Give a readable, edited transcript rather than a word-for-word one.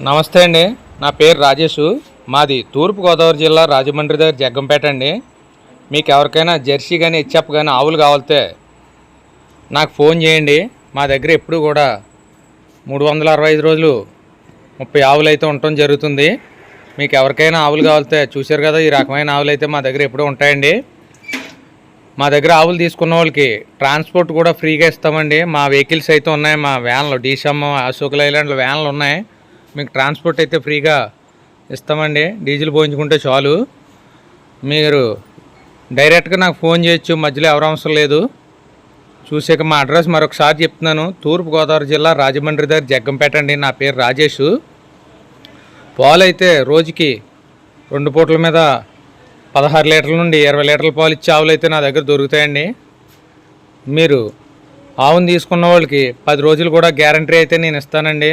నమస్తే అండి. నా పేరు రాజేషు. మాది తూర్పుగోదావరి జిల్లా రాజమండ్రి దగ్గర జగ్గంపేట అండి. మీకు ఎవరికైనా జెర్సీ కానీ హెచ్ఎఫ్ కానీ ఆవులు కావాలితే నాకు ఫోన్ చేయండి. మా దగ్గర ఎప్పుడు కూడా 365 రోజులు 30 ఆవులు అయితే ఉండటం జరుగుతుంది. మీకు ఎవరికైనా ఆవులు కావాలితే చూశారు కదా, ఈ రకమైన ఆవులు అయితే మా దగ్గర ఎప్పుడూ ఉంటాయండి. మా దగ్గర ఆవులు తీసుకున్న వాళ్ళకి ట్రాన్స్పోర్ట్ కూడా ఫ్రీగా ఇస్తామండి. మా వెహికల్స్ అయితే ఉన్నాయి, మా వ్యాన్లు డీసమ్ అశోక్ లైలాండ్లో వ్యాన్లు ఉన్నాయి. మీకు ట్రాన్స్పోర్ట్ అయితే ఫ్రీగా ఇస్తామండి. డీజిల్ పోయించుకుంటే చాలు. మీరు డైరెక్ట్గా నాకు ఫోన్ చేయొచ్చు, మధ్యలో ఎవరు అవసరం లేదు. చూసాక మా అడ్రస్ మరొకసారి చెప్తున్నాను. తూర్పుగోదావరి జిల్లా రాజమండ్రి దగ్గర జగ్గంపేట అండి. నా పేరు రాజేషు. పాలు అయితే రోజుకి 2 పూటల మీద 16 లీటర్ల నుండి 20 లీటర్ల పాలు ఇచ్చే ఆవులు అయితే నా దగ్గర దొరుకుతాయండి. మీరు ఆవును తీసుకున్న వాళ్ళకి 10 రోజులు కూడా గ్యారంటీ అయితే నేను ఇస్తానండి.